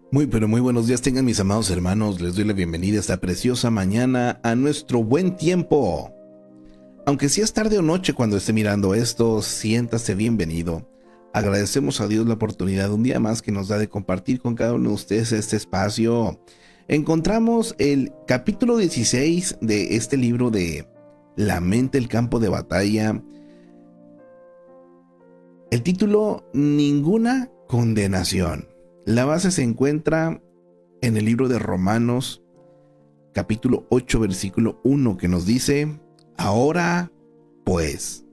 Muy, pero muy buenos días tengan mis amados hermanos. Les doy la bienvenida esta preciosa mañana a nuestro buen tiempo. Aunque sea tarde o noche cuando esté mirando esto, siéntase bienvenido. Agradecemos a Dios la oportunidad un día más que nos da de compartir con cada uno de ustedes este espacio. Encontramos el capítulo 16 de este libro de La mente, el campo de batalla. El título, Ninguna condenación. La base se encuentra en el libro de Romanos, capítulo 8, versículo 1, que nos dice: ahora, pues,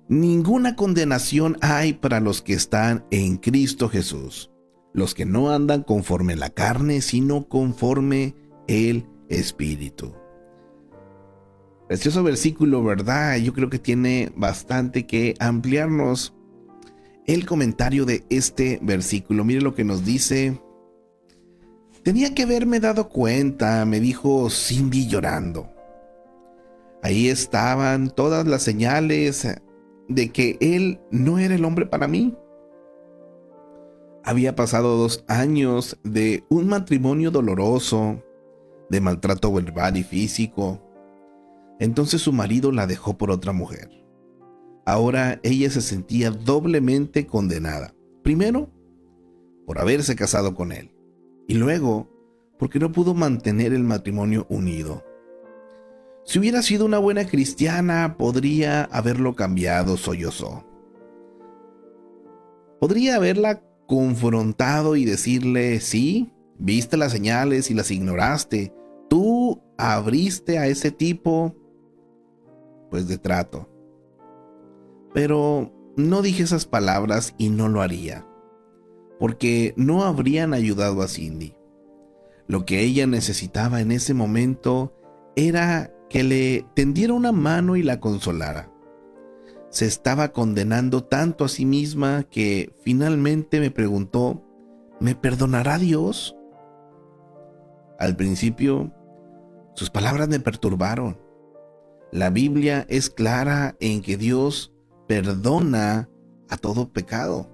ninguna condenación hay para los que están en Cristo Jesús, los que no andan conforme la carne, sino conforme el Espíritu. Precioso versículo, ¿verdad? Yo creo que tiene bastante que ampliarnos el comentario de este versículo. Mire lo que nos dice. Tenía que haberme dado cuenta, me dijo Cindy llorando. Ahí estaban todas las señales de que él no era el hombre para mí. Había pasado 2 años de un matrimonio doloroso, de maltrato verbal y físico. Entonces su marido la dejó por otra mujer. Ahora ella se sentía doblemente condenada. Primero, por haberse casado con él. Y luego, porque no pudo mantener el matrimonio unido. Si hubiera sido una buena cristiana, podría haberlo cambiado, sollozó. Podría haberla confrontado y decirle: sí, viste las señales y las ignoraste. Tú abriste a ese tipo, pues, de trato. Pero no dije esas palabras y no lo haría, porque no habrían ayudado a Cindy. Lo que ella necesitaba en ese momento era que le tendiera una mano y la consolara. Se estaba condenando tanto a sí misma que finalmente me preguntó: ¿me perdonará Dios? Al principio, sus palabras me perturbaron. La Biblia es clara en que Dios perdona a todo pecado.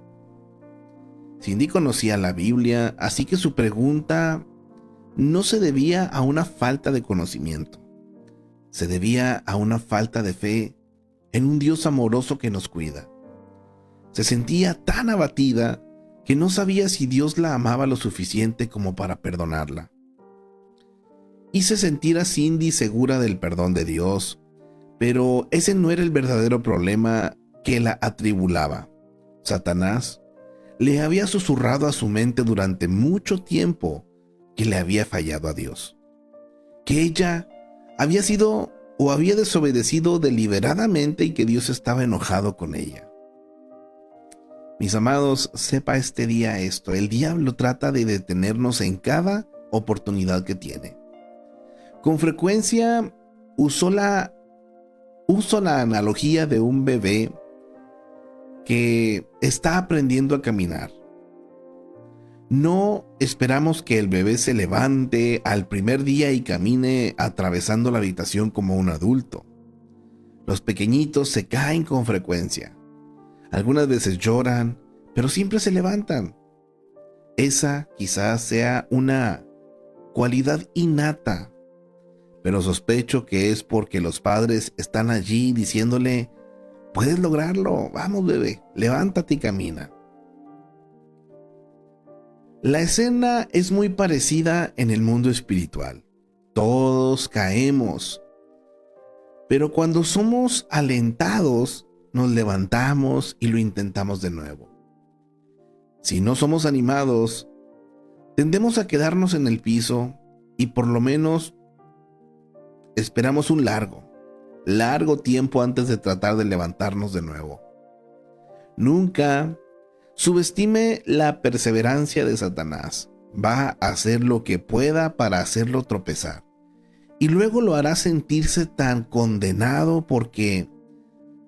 Cindy conocía la Biblia, así que su pregunta no se debía a una falta de conocimiento. Se debía a una falta de fe en un Dios amoroso que nos cuida. Se sentía tan abatida que no sabía si Dios la amaba lo suficiente como para perdonarla. Hice sentir a Cindy segura del perdón de Dios, pero ese no era el verdadero problema que la atribulaba. Satanás le había susurrado a su mente durante mucho tiempo que le había fallado a Dios, que ella había sido o había desobedecido deliberadamente y que Dios estaba enojado con ella. Mis amados, sepa este día esto: el diablo trata de detenernos en cada oportunidad que tiene. Con frecuencia uso la analogía de un bebé que está aprendiendo a caminar. No esperamos que el bebé se levante al primer día y camine atravesando la habitación como un adulto. Los pequeñitos se caen con frecuencia. Algunas veces lloran, pero siempre se levantan. Esa quizás sea una cualidad innata, pero sospecho que es porque los padres están allí diciéndole: puedes lograrlo, vamos bebé, levántate y camina. La escena es muy parecida en el mundo espiritual. Todos caemos, pero cuando somos alentados, nos levantamos y lo intentamos de nuevo. Si no somos animados, tendemos a quedarnos en el piso y por lo menos esperamos un largo tiempo antes de tratar de levantarnos de nuevo. Nunca subestime la perseverancia de Satanás. Va a hacer lo que pueda para hacerlo tropezar. Y luego lo hará sentirse tan condenado para que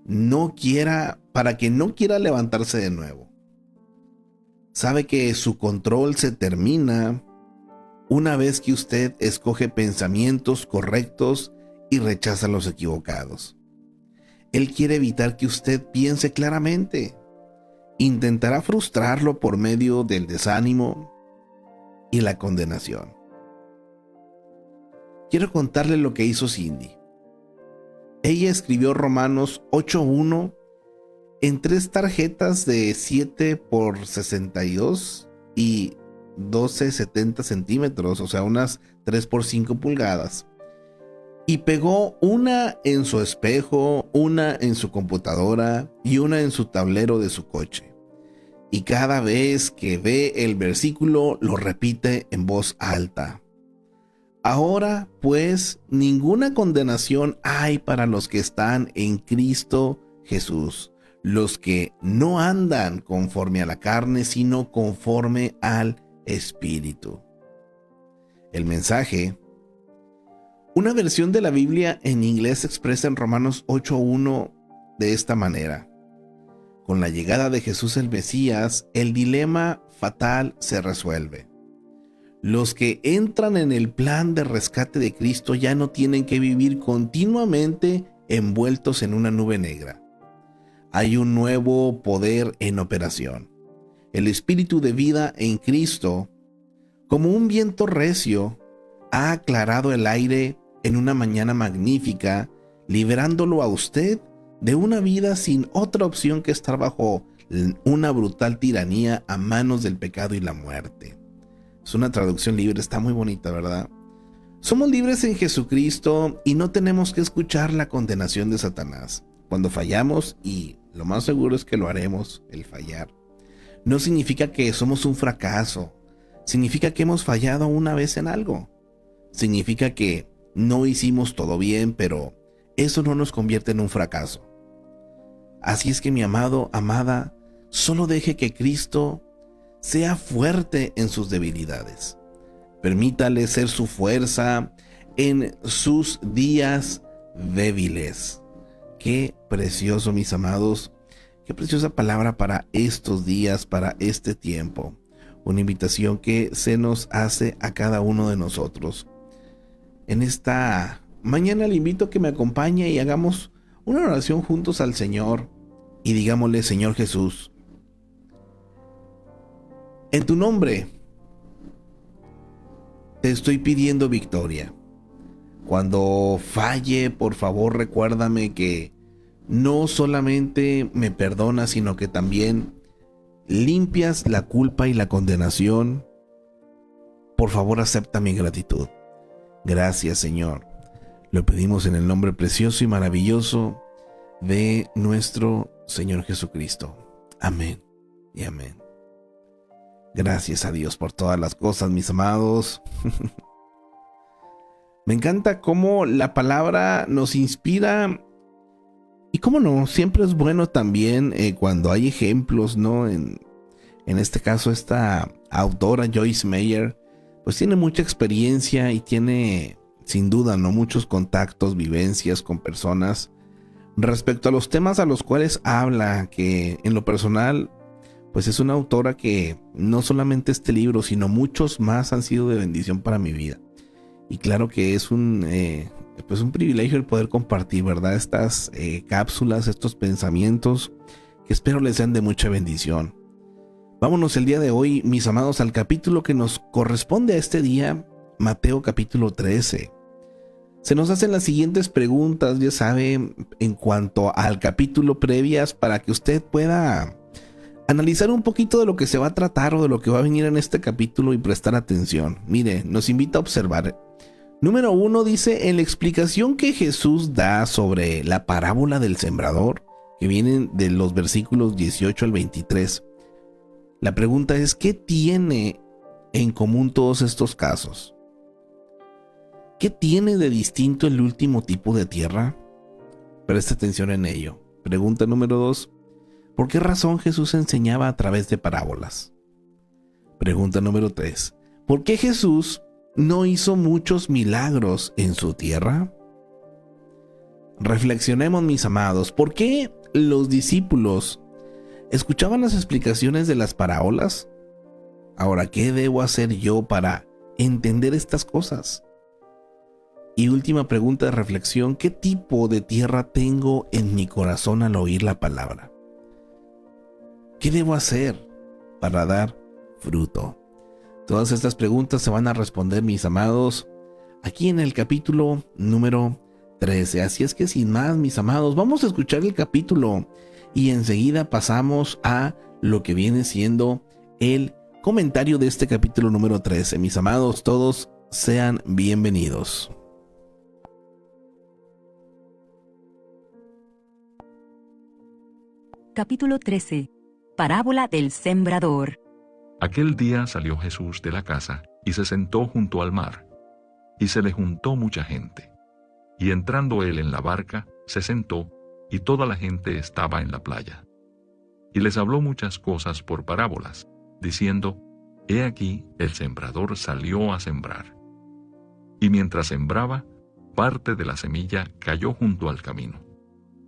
no quiera levantarse de nuevo. Sabe que su control se termina una vez que usted escoge pensamientos correctos y rechaza los equivocados. Él quiere evitar que usted piense claramente. Intentará frustrarlo por medio del desánimo, y la condenación. Quiero contarle lo que hizo Cindy. Ella escribió Romanos 8:1 en 3 tarjetas de 7 por 62 y 12,70 centímetros, o sea, unas 3 por 5 pulgadas. Y pegó una en su espejo, una en su computadora y una en su tablero de su coche. Y cada vez que ve el versículo lo repite en voz alta. Ahora, pues, ninguna condenación hay para los que están en Cristo Jesús, los que no andan conforme a la carne, sino conforme al Espíritu. El mensaje. Una versión de la Biblia en inglés expresa en Romanos 8:1 de esta manera. Con la llegada de Jesús el Mesías, el dilema fatal se resuelve. Los que entran en el plan de rescate de Cristo ya no tienen que vivir continuamente envueltos en una nube negra. Hay un nuevo poder en operación. El espíritu de vida en Cristo, como un viento recio, ha aclarado el aire en una mañana magnífica, liberándolo a usted de una vida sin otra opción que estar bajo una brutal tiranía a manos del pecado y la muerte. Es una traducción libre, está muy bonita, ¿verdad? Somos libres en Jesucristo y no tenemos que escuchar la condenación de Satanás. Cuando fallamos, y lo más seguro es que lo haremos, el fallar, no significa que somos un fracaso. Significa que hemos fallado una vez en algo. Significa que no hicimos todo bien, pero eso no nos convierte en un fracaso. Así es que, mi amado, amada, solo deje que Cristo sea fuerte en sus debilidades. Permítale ser su fuerza en sus días débiles. Qué precioso, mis amados. Qué preciosa palabra para estos días, para este tiempo. Una invitación que se nos hace a cada uno de nosotros. En esta mañana le invito a que me acompañe y hagamos una oración juntos al Señor y digámosle: Señor Jesús, en tu nombre te estoy pidiendo victoria. Cuando falle, por favor, recuérdame que no solamente me perdonas, sino que también limpias la culpa y la condenación. Por favor, acepta mi gratitud. Gracias, Señor. Lo pedimos en el nombre precioso y maravilloso de nuestro Señor Jesucristo. Amén y amén. Gracias a Dios por todas las cosas, mis amados. Me encanta cómo la palabra nos inspira. Y cómo no, siempre es bueno también cuando hay ejemplos, ¿no? En este caso, esta autora, Joyce Meyer, pues tiene mucha experiencia y tiene, sin duda, ¿no?, muchos contactos, vivencias con personas respecto a los temas a los cuales habla, que en lo personal, pues es una autora que no solamente este libro, sino muchos más han sido de bendición para mi vida. Y claro que es un privilegio el poder compartir, ¿verdad?, estas cápsulas, estos pensamientos que espero les sean de mucha bendición. Vámonos el día de hoy, mis amados, al capítulo que nos corresponde a este día, Mateo capítulo 13. Se nos hacen las siguientes preguntas, ya sabe, en cuanto al capítulo previas, para que usted pueda analizar un poquito de lo que se va a tratar o de lo que va a venir en este capítulo y prestar atención. Mire, nos invita a observar. Número 1 dice: en la explicación que Jesús da sobre la parábola del sembrador, que vienen de los versículos 18 al 23. La pregunta es: ¿qué tiene en común todos estos casos? ¿Qué tiene de distinto el último tipo de tierra? Presta atención en ello. Pregunta número 2. ¿Por qué razón Jesús enseñaba a través de parábolas? Pregunta número 3. ¿Por qué Jesús no hizo muchos milagros en su tierra? Reflexionemos, mis amados. ¿Por qué los discípulos escuchaban las explicaciones de las parábolas? Ahora, ¿qué debo hacer yo para entender estas cosas? Y última pregunta de reflexión: ¿qué tipo de tierra tengo en mi corazón al oír la palabra? ¿Qué debo hacer para dar fruto? Todas estas preguntas se van a responder, mis amados, aquí en el capítulo número 13. Así es que sin más, mis amados, vamos a escuchar el capítulo y enseguida pasamos a lo que viene siendo el comentario de este capítulo número 13. Mis amados, todos sean bienvenidos. Capítulo 13. Parábola del sembrador. Aquel día salió Jesús de la casa y se sentó junto al mar, y se le juntó mucha gente. Y entrando él en la barca, se sentó, y toda la gente estaba en la playa. Y les habló muchas cosas por parábolas, diciendo: He aquí, el sembrador salió a sembrar. Y mientras sembraba, parte de la semilla cayó junto al camino,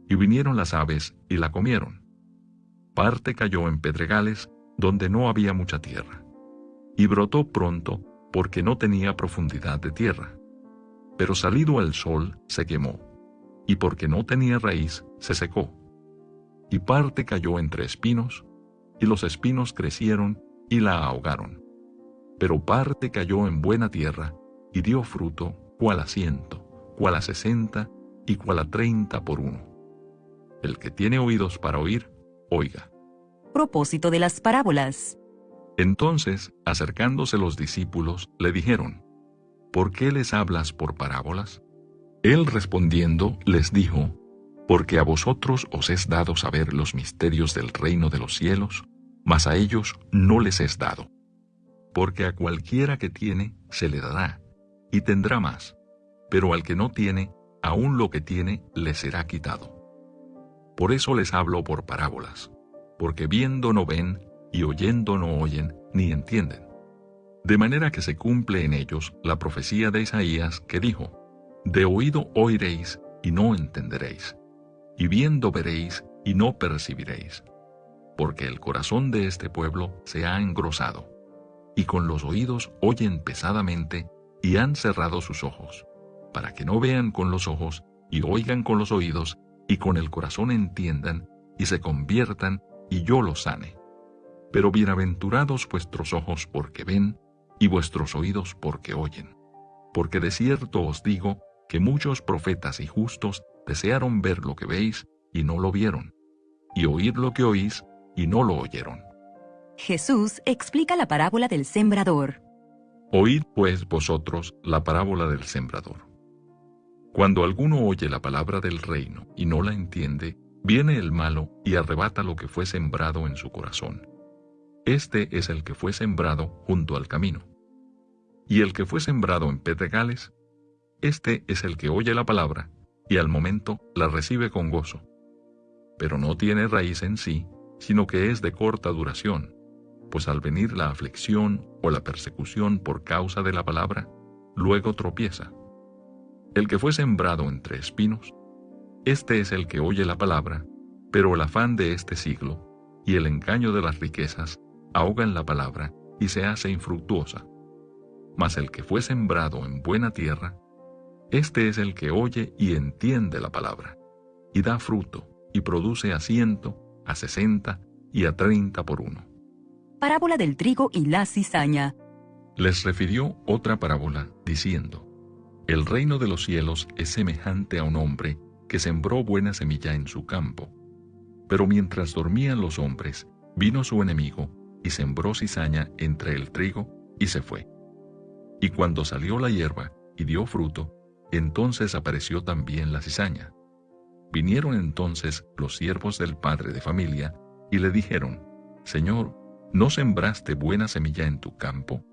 y vinieron las aves y la comieron. Parte cayó en pedregales, donde no había mucha tierra, y brotó pronto, porque no tenía profundidad de tierra. Pero salido el sol, se quemó, y porque no tenía raíz, se secó. Y parte cayó entre espinos, y los espinos crecieron y la ahogaron. Pero parte cayó en buena tierra, y dio fruto, cual a 100, cual a 60, y cual a 30 por uno. El que tiene oídos para oír, oiga. Propósito de las parábolas. Entonces, acercándose los discípulos, le dijeron: ¿Por qué les hablas por parábolas? Él respondiendo les dijo: Porque a vosotros os es dado saber los misterios del reino de los cielos, mas a ellos no les es dado. Porque a cualquiera que tiene, se le dará, y tendrá más, pero al que no tiene, aun lo que tiene, le será quitado. Por eso les hablo por parábolas, porque viendo no ven, y oyendo no oyen, ni entienden. De manera que se cumple en ellos la profecía de Isaías, que dijo: De oído oiréis, y no entenderéis, y viendo veréis, y no percibiréis. Porque el corazón de este pueblo se ha engrosado, y con los oídos oyen pesadamente, y han cerrado sus ojos, para que no vean con los ojos, y oigan con los oídos, y con el corazón entiendan, y se conviertan, y yo los sane. Pero bienaventurados vuestros ojos porque ven, y vuestros oídos porque oyen. Porque de cierto os digo que muchos profetas y justos desearon ver lo que veis, y no lo vieron, y oír lo que oís, y no lo oyeron. Jesús explica la parábola del sembrador. Oíd pues vosotros la parábola del sembrador. Cuando alguno oye la palabra del reino y no la entiende, viene el malo y arrebata lo que fue sembrado en su corazón. Este es el que fue sembrado junto al camino. Y el que fue sembrado en pedregales, este es el que oye la palabra y al momento la recibe con gozo. Pero no tiene raíz en sí, sino que es de corta duración, pues al venir la aflicción o la persecución por causa de la palabra, luego tropieza. El que fue sembrado entre espinos, este es el que oye la palabra, pero el afán de este siglo y el engaño de las riquezas ahogan la palabra y se hace infructuosa. Mas el que fue sembrado en buena tierra, este es el que oye y entiende la palabra, y da fruto, y produce a 100, a 60 y a 30 por uno. Parábola del trigo y la cizaña. Les refirió otra parábola, diciendo: El reino de los cielos es semejante a un hombre que sembró buena semilla en su campo. Pero mientras dormían los hombres, vino su enemigo, y sembró cizaña entre el trigo, y se fue. Y cuando salió la hierba, y dio fruto, entonces apareció también la cizaña. Vinieron entonces los siervos del padre de familia, y le dijeron: Señor, ¿no sembraste buena semilla en tu campo?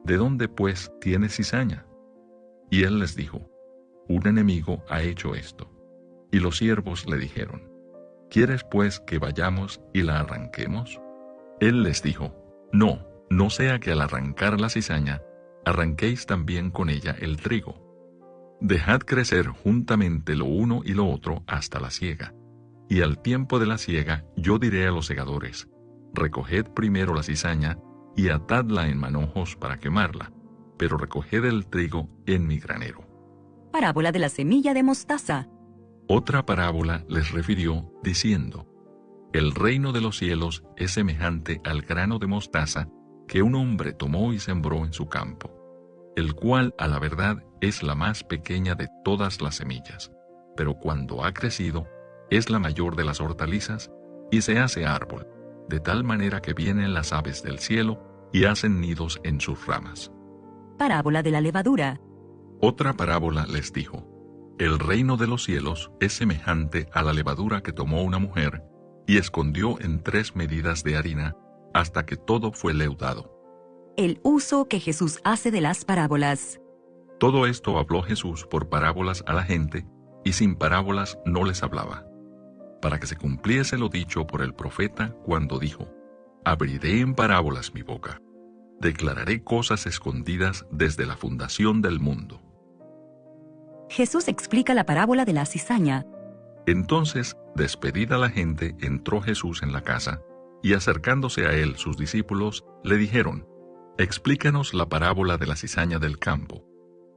¿De dónde pues tienes cizaña? Y él les dijo: Un enemigo ha hecho esto. Y los siervos le dijeron: ¿Quieres pues que vayamos y la arranquemos? Él les dijo: No, no sea que al arrancar la cizaña, arranquéis también con ella el trigo. Dejad crecer juntamente lo uno y lo otro hasta la siega. Y al tiempo de la siega yo diré a los segadores: Recoged primero la cizaña y atadla en manojos para quemarla, pero recoged el trigo en mi granero. Parábola de la semilla de mostaza. Otra parábola les refirió, diciendo: El reino de los cielos es semejante al grano de mostaza, que un hombre tomó y sembró en su campo, el cual a la verdad es la más pequeña de todas las semillas, pero cuando ha crecido, es la mayor de las hortalizas y se hace árbol, de tal manera que vienen las aves del cielo y hacen nidos en sus ramas. Parábola de la levadura. Otra parábola les dijo: el reino de los cielos es semejante a la levadura que tomó una mujer y escondió en 3 medidas de harina hasta que todo fue leudado. El uso que Jesús hace de las parábolas. Todo esto habló Jesús por parábolas a la gente, y sin parábolas no les hablaba, para que se cumpliese lo dicho por el profeta cuando dijo: abriré en parábolas mi boca, declararé cosas escondidas desde la fundación del mundo. Jesús explica la parábola de la cizaña. Entonces, despedida la gente, entró Jesús en la casa, y acercándose a él sus discípulos le dijeron: explícanos la parábola de la cizaña del campo.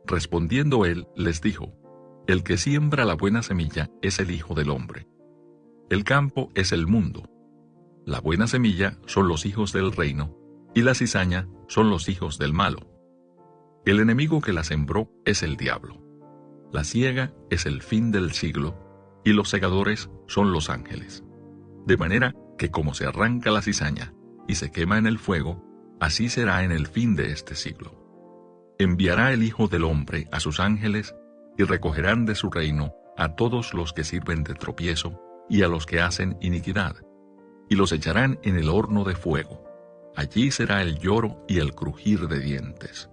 Respondiendo él, les dijo: el que siembra la buena semilla es el Hijo del Hombre. El campo es el mundo. La buena semilla son los hijos del reino, y la cizaña son los hijos del malo. El enemigo que la sembró es el diablo. La siega es el fin del siglo, y los segadores son los ángeles. De manera que como se arranca la cizaña y se quema en el fuego, así será en el fin de este siglo. Enviará el Hijo del Hombre a sus ángeles, y recogerán de su reino a todos los que sirven de tropiezo y a los que hacen iniquidad, y los echarán en el horno de fuego. Allí será el lloro y el crujir de dientes.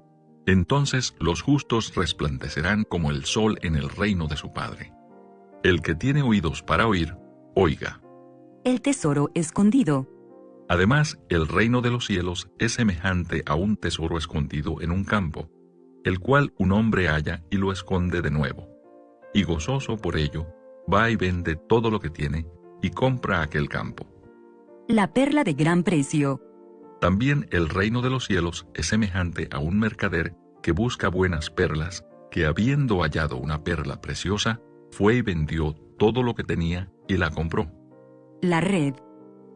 Entonces los justos resplandecerán como el sol en el reino de su Padre. El que tiene oídos para oír, oiga. El tesoro escondido. Además, el reino de los cielos es semejante a un tesoro escondido en un campo, el cual un hombre halla y lo esconde de nuevo. Y gozoso por ello, va y vende todo lo que tiene y compra aquel campo. La perla de gran precio. También el reino de los cielos es semejante a un mercader que busca buenas perlas, que habiendo hallado una perla preciosa, fue y vendió todo lo que tenía y la compró. La red.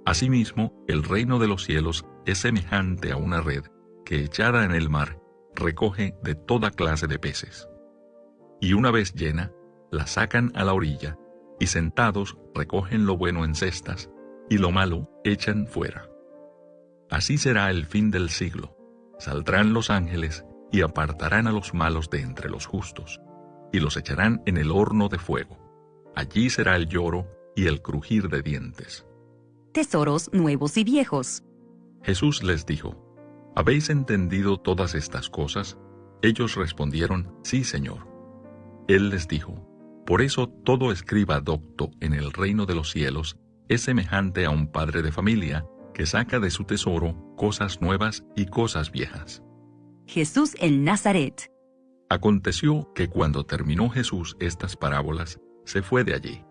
Asimismo, el reino de los cielos es semejante a una red que, echada en el mar, recoge de toda clase de peces. Y una vez llena, la sacan a la orilla, y sentados recogen lo bueno en cestas, y lo malo echan fuera. Así será el fin del siglo. Saldrán los ángeles y apartarán a los malos de entre los justos, y los echarán en el horno de fuego. Allí será el lloro y el crujir de dientes. Tesoros nuevos y viejos. Jesús les dijo: ¿habéis entendido todas estas cosas? Ellos respondieron: sí, Señor. Él les dijo: por eso todo escriba docto en el reino de los cielos es semejante a un padre de familia que saca de su tesoro cosas nuevas y cosas viejas. Jesús en Nazaret. Aconteció que cuando terminó Jesús estas parábolas, se fue de allí.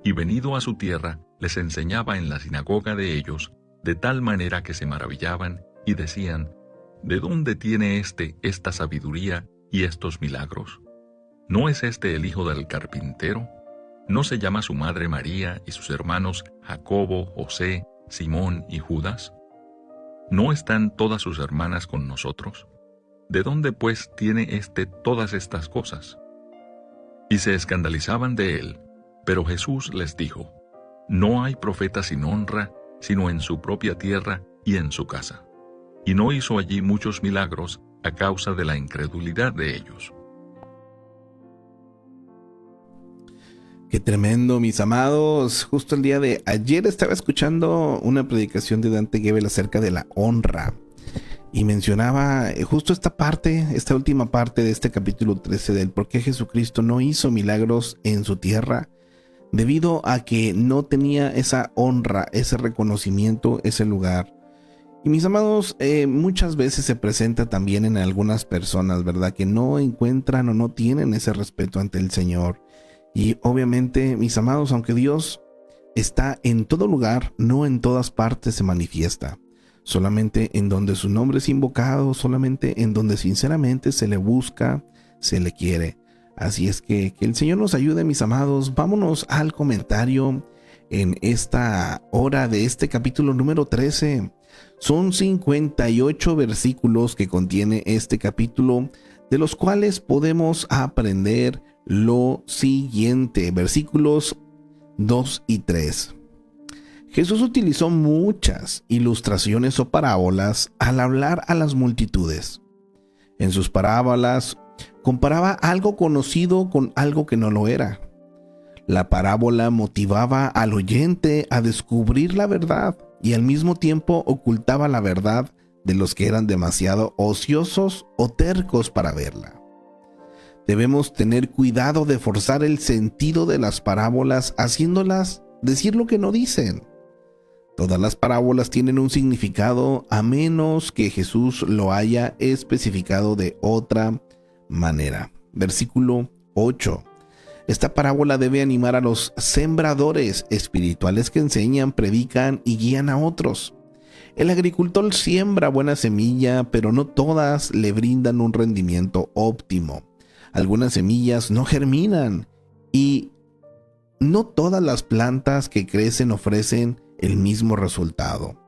Y venido a su tierra, les enseñaba en la sinagoga de ellos, de tal manera que se maravillaban y decían: ¿de dónde tiene esta sabiduría y estos milagros? ¿No es este el hijo del carpintero? ¿No se llama su madre María y sus hermanos Jacobo, José, Simón y Judas? ¿No están todas sus hermanas con nosotros? ¿De dónde pues tiene todas estas cosas? Y se escandalizaban de él, pero Jesús les dijo: no hay profeta sin honra, sino en su propia tierra y en su casa. Y no hizo allí muchos milagros a causa de la incredulidad de ellos. Qué tremendo, mis amados. Justo el día de ayer estaba escuchando una predicación de Dante Gebel acerca de la honra. Y mencionaba justo esta última parte de este capítulo 13 del por qué Jesucristo no hizo milagros en su tierra, debido a que no tenía esa honra, ese reconocimiento, ese lugar. Y mis amados, muchas veces se presenta también en algunas personas, ¿verdad? Que no encuentran o no tienen ese respeto ante el Señor. Y obviamente, mis amados, aunque Dios está en todo lugar, no en todas partes se manifiesta. Solamente en donde su nombre es invocado, solamente en donde sinceramente se le busca, se le quiere. Así es que el Señor nos ayude, mis amados. Vámonos al comentario en esta hora de este capítulo número 13. Son 58 versículos que contiene este capítulo, de los cuales podemos aprender lo siguiente. Versículos 2 y 3. Jesús utilizó muchas ilustraciones o parábolas al hablar a las multitudes. En sus parábolas comparaba algo conocido con algo que no lo era. La parábola motivaba al oyente a descubrir la verdad y al mismo tiempo ocultaba la verdad de los que eran demasiado ociosos o tercos para verla. Debemos tener cuidado de forzar el sentido de las parábolas haciéndolas decir lo que no dicen. Todas las parábolas tienen un significado a menos que Jesús lo haya especificado de otra manera. Versículo 8. Esta parábola debe animar a los sembradores espirituales que enseñan, predican y guían a otros. El agricultor siembra buena semilla, pero no todas le brindan un rendimiento óptimo. Algunas semillas no germinan y no todas las plantas que crecen ofrecen el mismo resultado.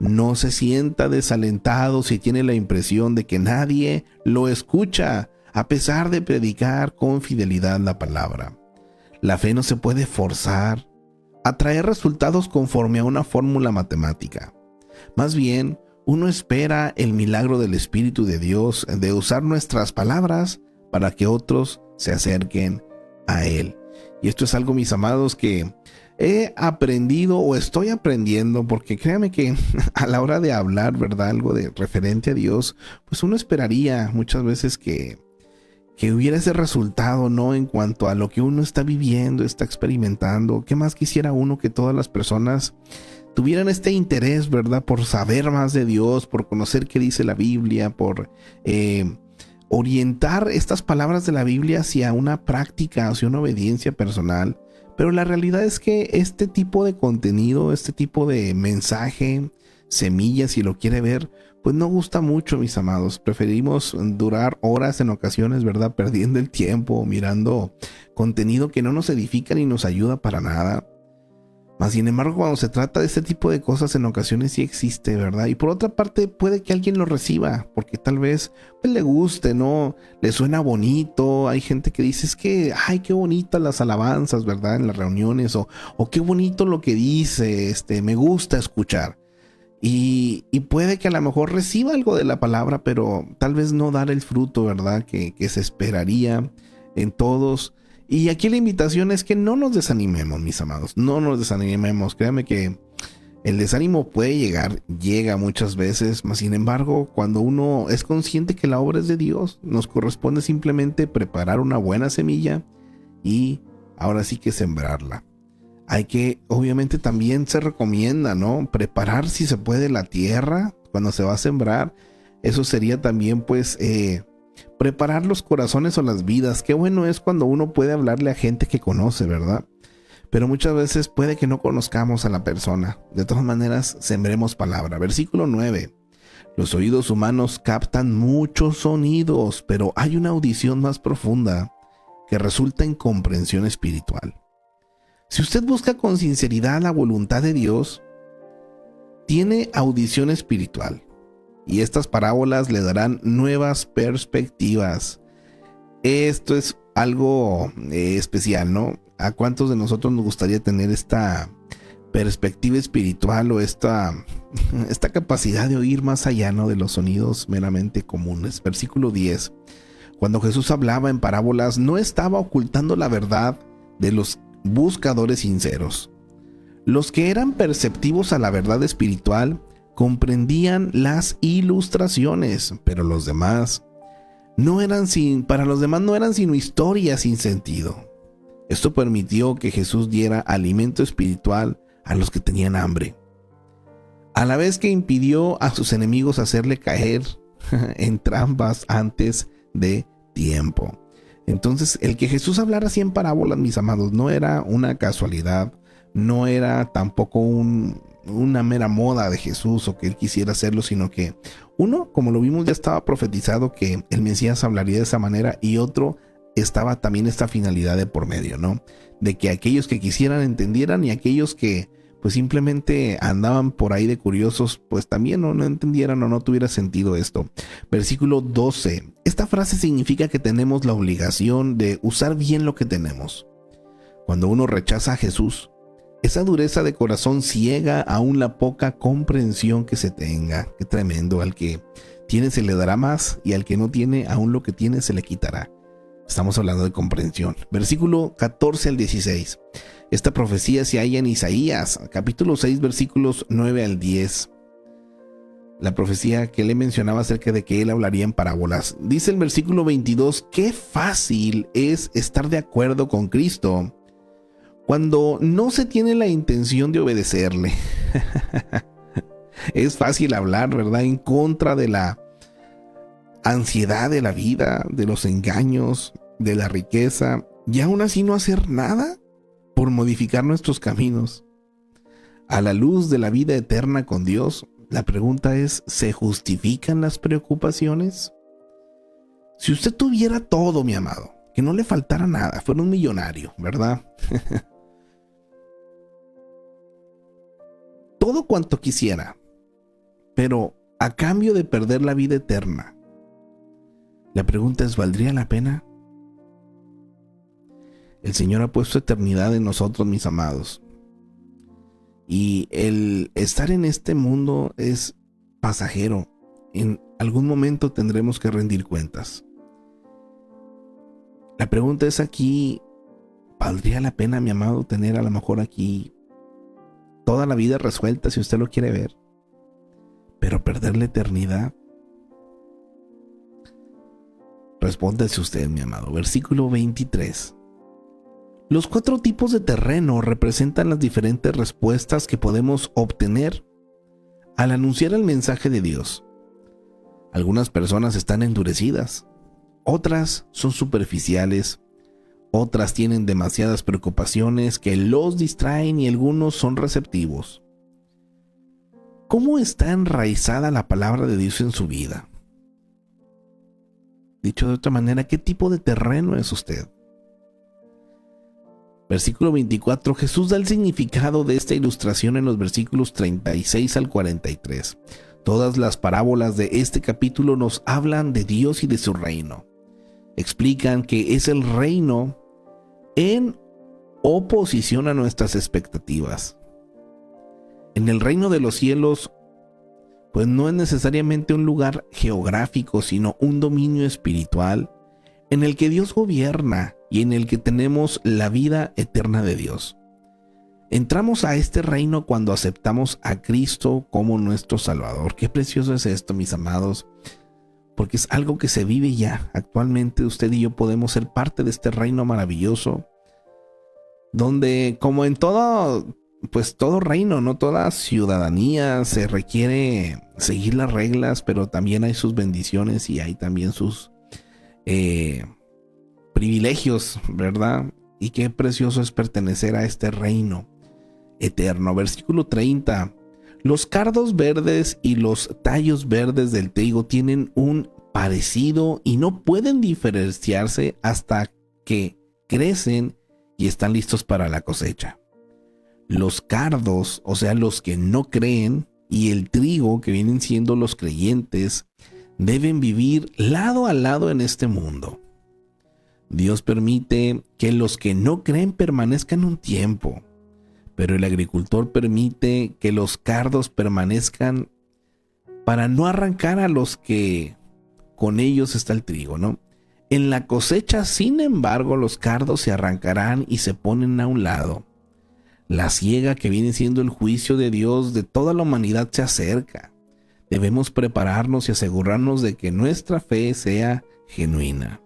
No se sienta desalentado si tiene la impresión de que nadie lo escucha, a pesar de predicar con fidelidad la palabra. La fe no se puede forzar a traer resultados conforme a una fórmula matemática. Más bien, uno espera el milagro del Espíritu de Dios de usar nuestras palabras para que otros se acerquen a Él. Y esto es algo, mis amados, que he aprendido o estoy aprendiendo, porque créame que a la hora de hablar, ¿verdad?, algo de referente a Dios, pues uno esperaría muchas veces que hubiera ese resultado, ¿no?, en cuanto a lo que uno está viviendo, está experimentando. ¿Qué más quisiera uno que todas las personas tuvieran este interés, ¿verdad?, por saber más de Dios, por conocer qué dice la Biblia, por orientar estas palabras de la Biblia hacia una práctica, hacia una obediencia personal? Pero la realidad es que este tipo de contenido, este tipo de mensaje, semilla, si lo quiere ver, pues no gusta mucho, mis amados. Preferimos durar horas en ocasiones, ¿verdad?, perdiendo el tiempo, mirando contenido que no nos edifica ni nos ayuda para nada. Mas, sin embargo, cuando se trata de este tipo de cosas, en ocasiones sí existe, ¿verdad? Y por otra parte, puede que alguien lo reciba, porque tal vez pues, le guste, ¿no? Le suena bonito. Hay gente que dice, es que, ay, qué bonitas las alabanzas, ¿verdad?, en las reuniones, o qué bonito lo que dice, me gusta escuchar. Y puede que a lo mejor reciba algo de la palabra, pero tal vez no dar el fruto, ¿verdad?, que se esperaría en todos. Y aquí la invitación es que no nos desanimemos, mis amados, no nos desanimemos. Créanme que el desánimo puede llega muchas veces, mas sin embargo, cuando uno es consciente que la obra es de Dios, nos corresponde simplemente preparar una buena semilla y ahora sí que sembrarla. Hay que, obviamente también se recomienda, ¿no?, preparar si se puede la tierra cuando se va a sembrar. Eso sería también pues preparar los corazones o las vidas. Qué bueno es cuando uno puede hablarle a gente que conoce, ¿verdad? Pero muchas veces puede que no conozcamos a la persona. De todas maneras, sembremos palabra. Versículo 9. Los oídos humanos captan muchos sonidos, pero hay una audición más profunda que resulta en comprensión espiritual. Si usted busca con sinceridad la voluntad de Dios, tiene audición espiritual. Y estas parábolas le darán nuevas perspectivas. Esto es algo especial, ¿no? ¿A cuántos de nosotros nos gustaría tener esta perspectiva espiritual o esta capacidad de oír más allá, ¿no?, de los sonidos meramente comunes? Versículo 10. Cuando Jesús hablaba en parábolas, no estaba ocultando la verdad de los buscadores sinceros. Los que eran perceptivos a la verdad espiritual comprendían las ilustraciones, pero los demás para los demás no eran sino historias sin sentido. Esto permitió que Jesús diera alimento espiritual a los que tenían hambre, a la vez que impidió a sus enemigos hacerle caer en trampas antes de tiempo. Entonces, el que Jesús hablara así en parábolas, mis amados, no era una casualidad, no era tampoco una mera moda de Jesús o que él quisiera hacerlo, sino que uno, como lo vimos, ya estaba profetizado que el Mesías hablaría de esa manera, y otro, estaba también esta finalidad de por medio, ¿no? De que aquellos que quisieran entendieran y aquellos que pues simplemente andaban por ahí de curiosos, pues también no entendieran o no tuviera sentido esto. Versículo 12. Esta frase significa que tenemos la obligación de usar bien lo que tenemos. Cuando uno rechaza a Jesús, esa dureza de corazón ciega aún la poca comprensión que se tenga. Qué tremendo. Al que tiene se le dará más, y al que no tiene, aún lo que tiene se le quitará. Estamos hablando de comprensión. Versículo 14 al 16. Esta profecía se halla en Isaías, capítulo 6, versículos 9 al 10. La profecía que le mencionaba acerca de que él hablaría en parábolas. Dice el versículo 22, qué fácil es estar de acuerdo con Cristo cuando no se tiene la intención de obedecerle. Es fácil hablar, ¿verdad?, en contra de la ansiedad de la vida, de los engaños, de la riqueza, y aún así no hacer nada por modificar nuestros caminos. A la luz de la vida eterna con Dios, la pregunta es, ¿se justifican las preocupaciones? Si usted tuviera todo, mi amado, que no le faltara nada, fuera un millonario, ¿verdad? Todo cuanto quisiera, pero a cambio de perder la vida eterna, la pregunta es, ¿valdría la pena? El Señor ha puesto eternidad en nosotros, mis amados. Y el estar en este mundo es pasajero. En algún momento tendremos que rendir cuentas. La pregunta es aquí, ¿valdría la pena, mi amado, tener a lo mejor aquí toda la vida resuelta, si usted lo quiere ver, pero perder la eternidad? Respóndase usted, mi amado. Versículo 23. Los 4 tipos de terreno representan las diferentes respuestas que podemos obtener al anunciar el mensaje de Dios. Algunas personas están endurecidas, otras son superficiales, otras tienen demasiadas preocupaciones que los distraen y algunos son receptivos. ¿Cómo está enraizada la palabra de Dios en su vida? Dicho de otra manera, ¿qué tipo de terreno es usted? Versículo 24, Jesús da el significado de esta ilustración en los versículos 36 al 43. Todas las parábolas de este capítulo nos hablan de Dios y de su reino. Explican que es el reino en oposición a nuestras expectativas. En el reino de los cielos, pues no es necesariamente un lugar geográfico, sino un dominio espiritual en el que Dios gobierna y en el que tenemos la vida eterna de Dios. Entramos a este reino cuando aceptamos a Cristo como nuestro Salvador. Qué precioso es esto, mis amados, porque es algo que se vive ya. Actualmente usted y yo podemos ser parte de este reino maravilloso, donde, como en todo reino, no toda ciudadanía, se requiere seguir las reglas, pero también hay sus bendiciones y hay también sus privilegios, ¿verdad? Y qué precioso es pertenecer a este reino eterno. Versículo 30. Los cardos verdes y los tallos verdes del trigo tienen un parecido y no pueden diferenciarse hasta que crecen y están listos para la cosecha. Los cardos, o sea, los que no creen, y el trigo, que vienen siendo los creyentes, deben vivir lado a lado en este mundo. Dios permite que los que no creen permanezcan un tiempo, pero el agricultor permite que los cardos permanezcan para no arrancar a los que con ellos está el trigo, ¿no? En la cosecha, sin embargo, los cardos se arrancarán y se ponen a un lado. La siega, que viene siendo el juicio de Dios de toda la humanidad, se acerca. Debemos prepararnos y asegurarnos de que nuestra fe sea genuina.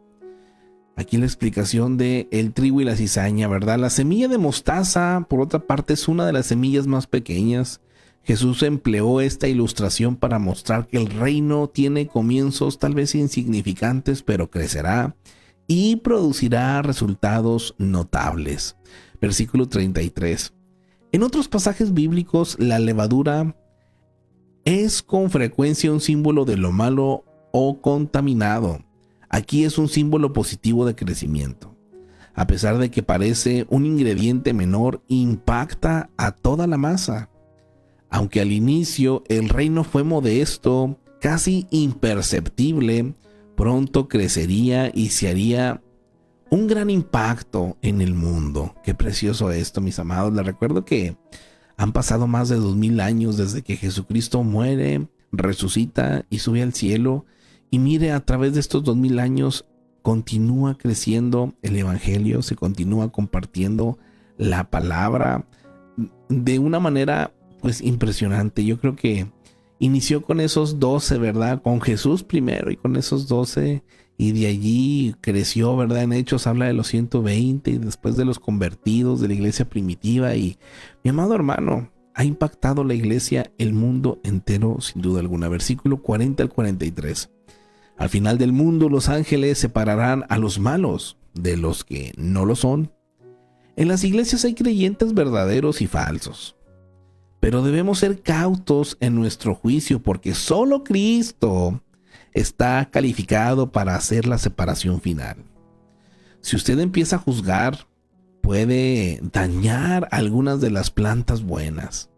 Aquí la explicación de el trigo y la cizaña, ¿verdad? La semilla de mostaza, por otra parte, es una de las semillas más pequeñas. Jesús empleó esta ilustración para mostrar que el reino tiene comienzos tal vez insignificantes, pero crecerá y producirá resultados notables. Versículo 33. En otros pasajes bíblicos, la levadura es con frecuencia un símbolo de lo malo o contaminado. Aquí es un símbolo positivo de crecimiento. A pesar de que parece un ingrediente menor, impacta a toda la masa. Aunque al inicio el reino fue modesto, casi imperceptible, pronto crecería y se haría un gran impacto en el mundo. Qué precioso esto, mis amados. Les recuerdo que han pasado más de 2000 años desde que Jesucristo muere, resucita y sube al cielo. Y mire, a través de estos 2000 años continúa creciendo el evangelio, se continúa compartiendo la palabra de una manera pues impresionante. Yo creo que inició con esos 12, ¿verdad? Con Jesús primero y con esos 12, y de allí creció, ¿verdad? En Hechos habla de los 120 y después de los convertidos de la iglesia primitiva. Y mi amado hermano, ha impactado la iglesia, el mundo entero, sin duda alguna. Versículo 40 al 43. Al final del mundo los ángeles separarán a los malos de los que no lo son. En las iglesias hay creyentes verdaderos y falsos, pero debemos ser cautos en nuestro juicio, porque solo Cristo está calificado para hacer la separación final. Si usted empieza a juzgar, puede dañar algunas de las plantas buenas.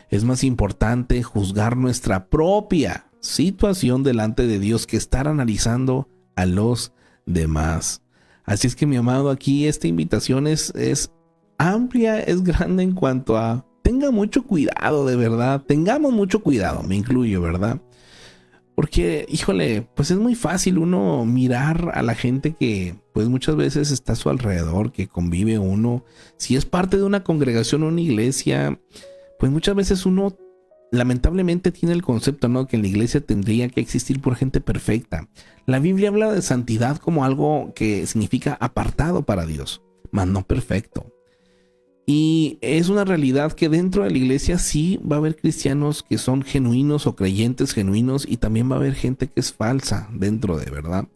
Es más importante juzgar nuestra propia situación delante de Dios que estar analizando a los demás. Así es que, mi amado, aquí esta invitación es amplia, es grande en cuanto a tenga mucho cuidado, de verdad. Tengamos mucho cuidado, me incluyo, ¿verdad? Porque, híjole, pues es muy fácil uno mirar a la gente que pues muchas veces está a su alrededor, que convive uno. Si es parte de una congregación o una iglesia, pues muchas veces uno lamentablemente tiene el concepto, ¿no?, que en la iglesia tendría que existir por gente perfecta. La Biblia habla de santidad como algo que significa apartado para Dios, mas no perfecto. Y es una realidad que dentro de la iglesia sí va a haber cristianos que son genuinos o creyentes genuinos, y también va a haber gente que es falsa dentro de, ¿verdad?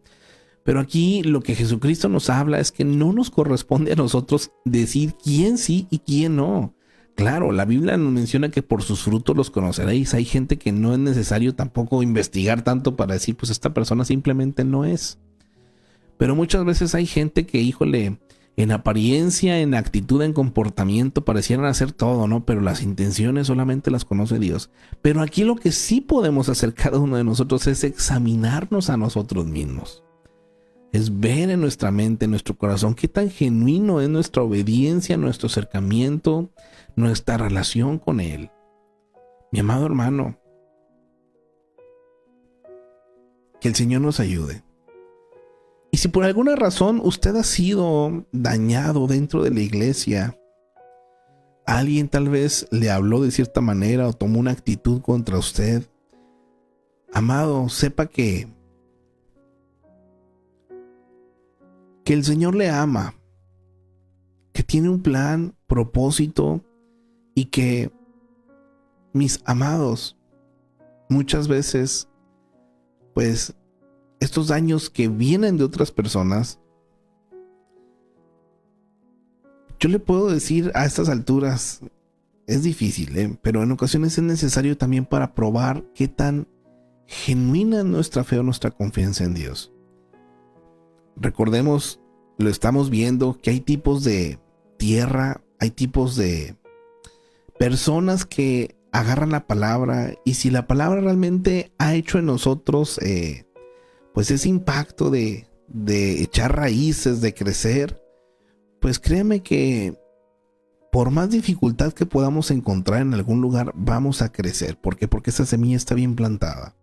Pero aquí lo que Jesucristo nos habla es que no nos corresponde a nosotros decir quién sí y quién no. Claro, la Biblia nos menciona que por sus frutos los conoceréis. Hay gente que no es necesario tampoco investigar tanto para decir, pues esta persona simplemente no es. Pero muchas veces hay gente que, híjole, en apariencia, en actitud, en comportamiento parecieran hacer todo, ¿no? Pero las intenciones solamente las conoce Dios. Pero aquí lo que sí podemos hacer cada uno de nosotros es examinarnos a nosotros mismos. Es ver en nuestra mente, en nuestro corazón, qué tan genuino es nuestra obediencia, nuestro acercamiento, nuestra relación con Él. Mi amado hermano, que el Señor nos ayude. Y si por alguna razón usted ha sido dañado dentro de la iglesia, alguien tal vez le habló de cierta manera o tomó una actitud contra usted, amado, sepa que el Señor le ama, que tiene un plan, propósito, y que, mis amados, muchas veces, pues, estos daños que vienen de otras personas, yo le puedo decir a estas alturas, es difícil, pero en ocasiones es necesario también para probar qué tan genuina es nuestra fe o nuestra confianza en Dios. Recordemos, lo estamos viendo, que hay tipos de tierra, hay tipos de personas que agarran la palabra, y si la palabra realmente ha hecho en nosotros pues ese impacto de echar raíces, de crecer, pues créame que por más dificultad que podamos encontrar en algún lugar, vamos a crecer. ¿Por qué? Porque esa semilla está bien plantada.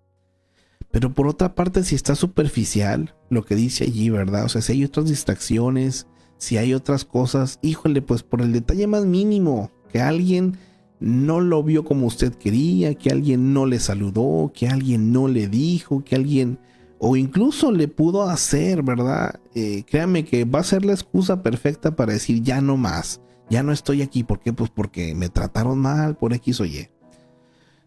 Pero por otra parte, si está superficial, lo que dice allí, ¿verdad? O sea, si hay otras distracciones, si hay otras cosas, híjole, pues por el detalle más mínimo, que alguien no lo vio como usted quería, que alguien no le saludó, que alguien no le dijo, que alguien, o incluso le pudo hacer, ¿verdad? Créame que va a ser la excusa perfecta para decir ya no más, ya no estoy aquí. ¿Por qué? Pues porque me trataron mal por X o Y.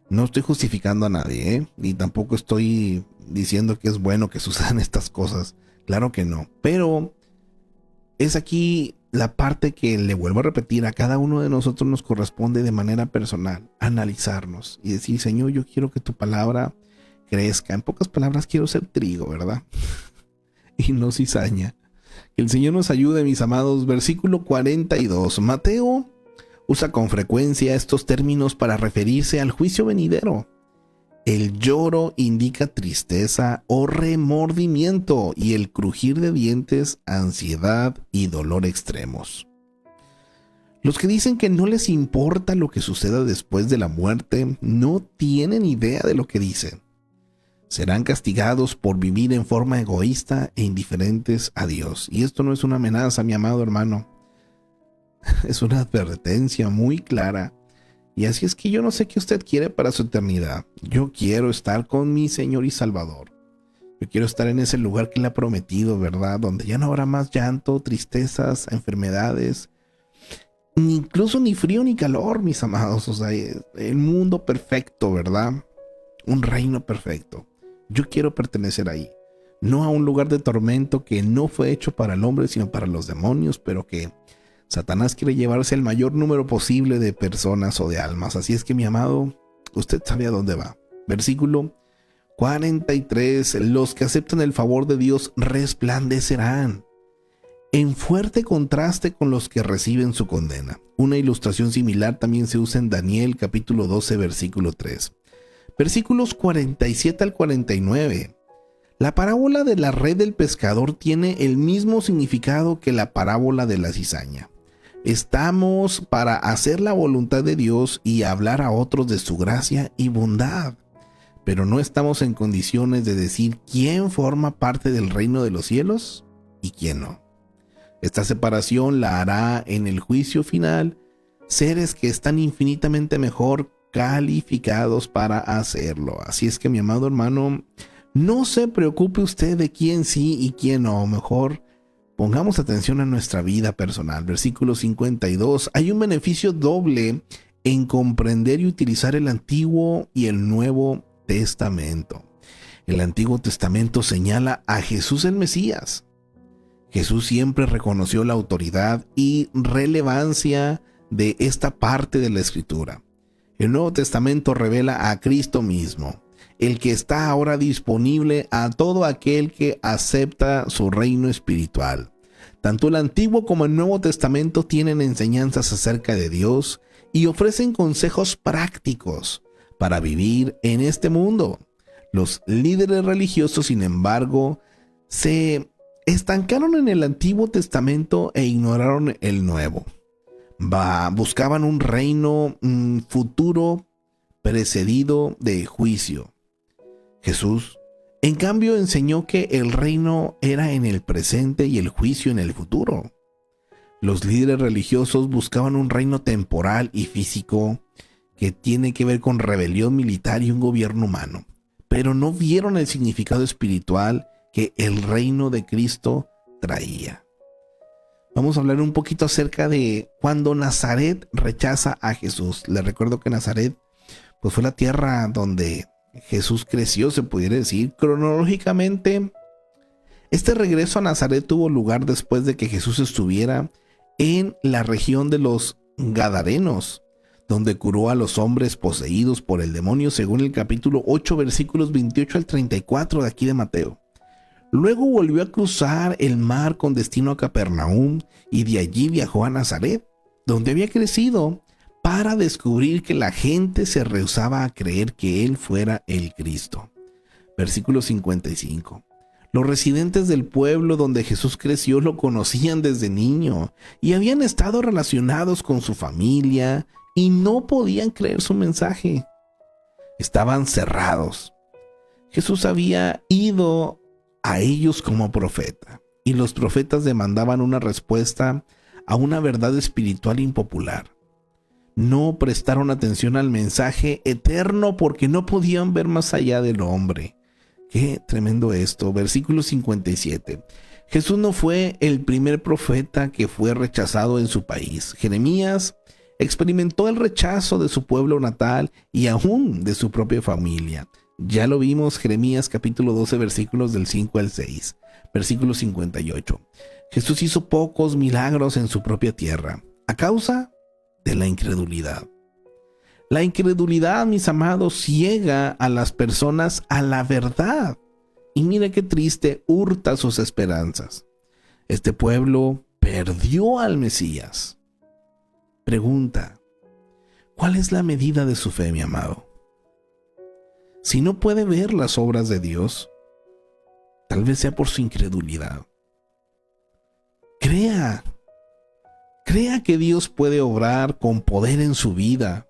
No estoy justificando a nadie, ni tampoco estoy diciendo que es bueno que sucedan estas cosas. Claro que no. Pero es aquí la parte que, le vuelvo a repetir, a cada uno de nosotros nos corresponde de manera personal analizarnos y decir, Señor, yo quiero que tu palabra crezca. En pocas palabras, quiero ser trigo, ¿verdad? Y no cizaña. Que el Señor nos ayude, mis amados. Versículo 42. Mateo usa con frecuencia estos términos para referirse al juicio venidero. El lloro indica tristeza o remordimiento y el crujir de dientes, ansiedad y dolor extremos. Los que dicen que no les importa lo que suceda después de la muerte no tienen idea de lo que dicen. Serán castigados por vivir en forma egoísta e indiferentes a Dios. Y esto no es una amenaza, mi amado hermano. Es una advertencia muy clara. Y así es que yo no sé qué usted quiere para su eternidad. Yo quiero estar con mi Señor y Salvador. Yo quiero estar en ese lugar que Él ha prometido, ¿verdad? Donde ya no habrá más llanto, tristezas, enfermedades, incluso ni frío ni calor, mis amados. O sea, el mundo perfecto, ¿verdad? Un reino perfecto. Yo quiero pertenecer ahí. No a un lugar de tormento que no fue hecho para el hombre, sino para los demonios, pero que Satanás quiere llevarse el mayor número posible de personas o de almas. Así es que, mi amado, usted sabe a dónde va. Versículo 43. Los que aceptan el favor de Dios resplandecerán, en fuerte contraste con los que reciben su condena. Una ilustración similar también se usa en Daniel capítulo 12, versículo 3. Versículos 47 al 49. La parábola de la red del pescador tiene el mismo significado que la parábola de la cizaña. Estamos para hacer la voluntad de Dios y hablar a otros de su gracia y bondad, pero no estamos en condiciones de decir quién forma parte del reino de los cielos y quién no. Esta separación la hará en el juicio final seres que están infinitamente mejor calificados para hacerlo. Así es que, mi amado hermano, no se preocupe usted de quién sí y quién no. Mejor pongamos atención a nuestra vida personal. Versículo 52. Hay un beneficio doble en comprender y utilizar el Antiguo y el Nuevo Testamento. El Antiguo Testamento señala a Jesús el Mesías. Jesús siempre reconoció la autoridad y relevancia de esta parte de la Escritura. El Nuevo Testamento revela a Cristo mismo, el que está ahora disponible a todo aquel que acepta su reino espiritual. Tanto el Antiguo como el Nuevo Testamento tienen enseñanzas acerca de Dios y ofrecen consejos prácticos para vivir en este mundo. Los líderes religiosos, sin embargo, se estancaron en el Antiguo Testamento e ignoraron el Nuevo. Buscaban un reino futuro precedido de juicio. Jesús, en cambio, enseñó que el reino era en el presente y el juicio en el futuro. Los líderes religiosos buscaban un reino temporal y físico que tiene que ver con rebelión militar y un gobierno humano, pero no vieron el significado espiritual que el reino de Cristo traía. Vamos a hablar un poquito acerca de cuando Nazaret rechaza a Jesús. Les recuerdo que Nazaret pues fue la tierra donde Jesús creció, se pudiera decir. Cronológicamente, este regreso a Nazaret tuvo lugar después de que Jesús estuviera en la región de los Gadarenos, donde curó a los hombres poseídos por el demonio, según el capítulo 8, versículos 28 al 34 de aquí de Mateo. Luego volvió a cruzar el mar con destino a Capernaum y de allí viajó a Nazaret, donde había crecido, para descubrir que la gente se rehusaba a creer que él fuera el Cristo. Versículo 55. Los residentes del pueblo donde Jesús creció lo conocían desde niño y habían estado relacionados con su familia y no podían creer su mensaje. Estaban cerrados. Jesús había ido a ellos como profeta, y los profetas demandaban una respuesta a una verdad espiritual impopular. No prestaron atención al mensaje eterno porque no podían ver más allá del hombre. Qué tremendo esto. Versículo 57. Jesús no fue el primer profeta que fue rechazado en su país. Jeremías experimentó el rechazo de su pueblo natal y aún de su propia familia. Ya lo vimos, Jeremías capítulo 12, versículos del 5 al 6. Versículo 58. Jesús hizo pocos milagros en su propia tierra, a causa de la incredulidad. La incredulidad, mis amados, ciega a las personas a la verdad. Y mire qué triste, hurta sus esperanzas. Este pueblo perdió al Mesías. Pregunta, ¿cuál es la medida de su fe, mi amado? Si no puede ver las obras de Dios, tal vez sea por su incredulidad. Crea que Dios puede obrar con poder en su vida.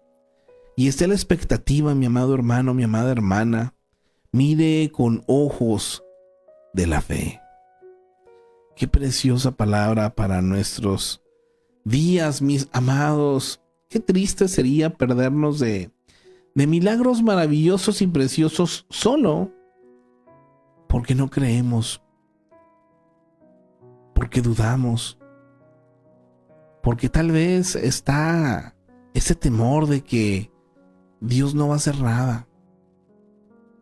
Y esté a la expectativa, mi amado hermano, mi amada hermana. Mire con ojos de la fe. Qué preciosa palabra para nuestros días, mis amados. Qué triste sería perdernos de milagros maravillosos y preciosos solo porque no creemos, porque dudamos, porque tal vez está ese temor de que Dios no va a hacer nada.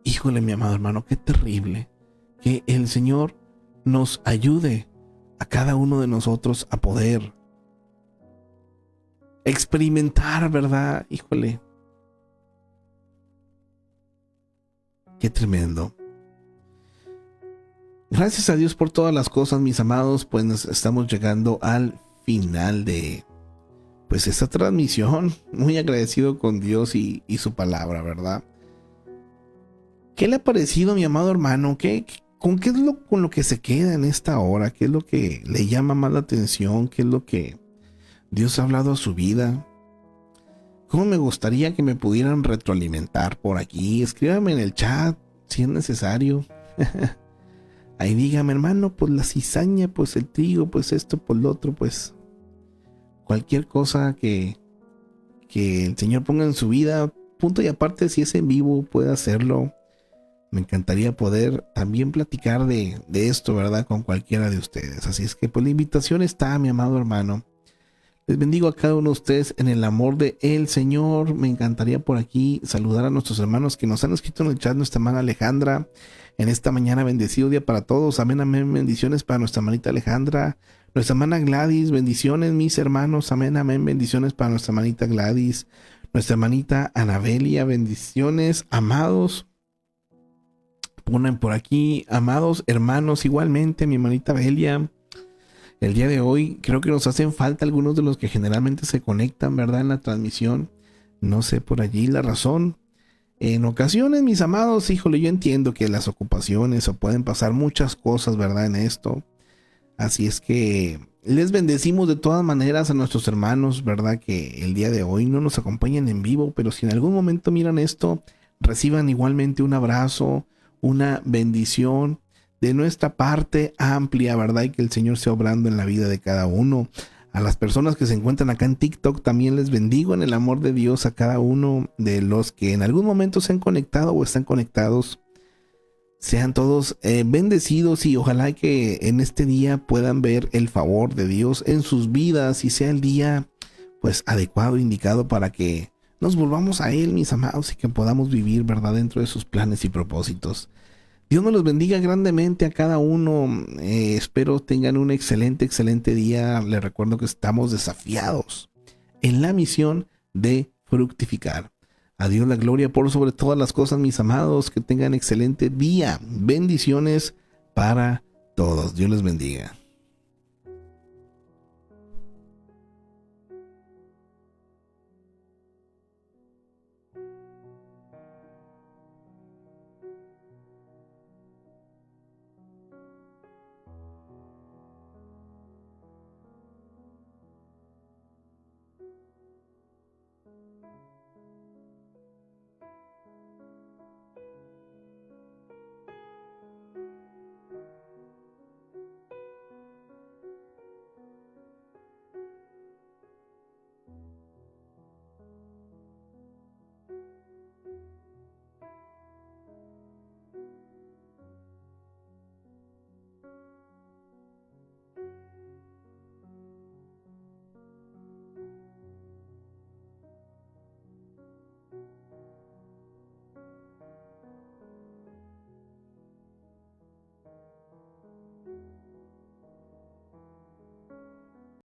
Híjole, mi amado hermano, qué terrible. Que el Señor nos ayude a cada uno de nosotros a poder experimentar, ¿verdad? Híjole, qué tremendo. Gracias a Dios por todas las cosas, mis amados, pues nos estamos llegando al final de esta transmisión. Muy agradecido con Dios y su palabra, ¿verdad? ¿Qué le ha parecido, mi amado hermano? ¿Con qué es con lo que se queda en esta hora? ¿Qué es lo que le llama más la atención? ¿Qué es lo que Dios ha hablado a su vida? ¿Cómo me gustaría que me pudieran retroalimentar por aquí? Escríbame en el chat si es necesario. Ahí dígame, hermano, pues la cizaña, pues el trigo, pues esto, pues lo otro, pues cualquier cosa que el Señor ponga en su vida, punto y aparte, si es en vivo, puede hacerlo. Me encantaría poder también platicar de esto, ¿verdad? Con cualquiera de ustedes. Así es que pues la invitación está, mi amado hermano. Les bendigo a cada uno de ustedes en el amor de el Señor. Me encantaría por aquí saludar a nuestros hermanos que nos han escrito en el chat. Nuestra hermana Alejandra, en esta mañana, bendecido día para todos. Amén, amén, bendiciones para nuestra hermanita Alejandra. Nuestra hermana Gladys, bendiciones mis hermanos. Amén, amén, bendiciones para nuestra hermanita Gladys. Nuestra hermanita Anabelia, bendiciones, amados. Ponen por aquí, amados hermanos, igualmente mi hermanita Belia. El día de hoy creo que nos hacen falta algunos de los que generalmente se conectan, ¿verdad? En la transmisión. No sé por allí la razón. En ocasiones, mis amados, híjole, yo entiendo que las ocupaciones o pueden pasar muchas cosas, ¿verdad? En esto. Así es que les bendecimos de todas maneras a nuestros hermanos, ¿verdad? Que el día de hoy no nos acompañan en vivo, pero si en algún momento miran esto, reciban igualmente un abrazo, una bendición de nuestra parte amplia, ¿verdad? Y que el Señor sea obrando en la vida de cada uno. A las personas que se encuentran acá en TikTok también les bendigo en el amor de Dios a cada uno de los que en algún momento se han conectado o están conectados. Sean todos bendecidos y ojalá que en este día puedan ver el favor de Dios en sus vidas y sea el día pues adecuado, indicado para que nos volvamos a Él, mis amados, y que podamos vivir, ¿verdad?, dentro de sus planes y propósitos. Dios nos los bendiga grandemente a cada uno. Espero tengan un excelente, excelente día. Les recuerdo que estamos desafiados en la misión de fructificar. A Dios la gloria por sobre todas las cosas, mis amados. Que tengan excelente día. Bendiciones para todos. Dios les bendiga.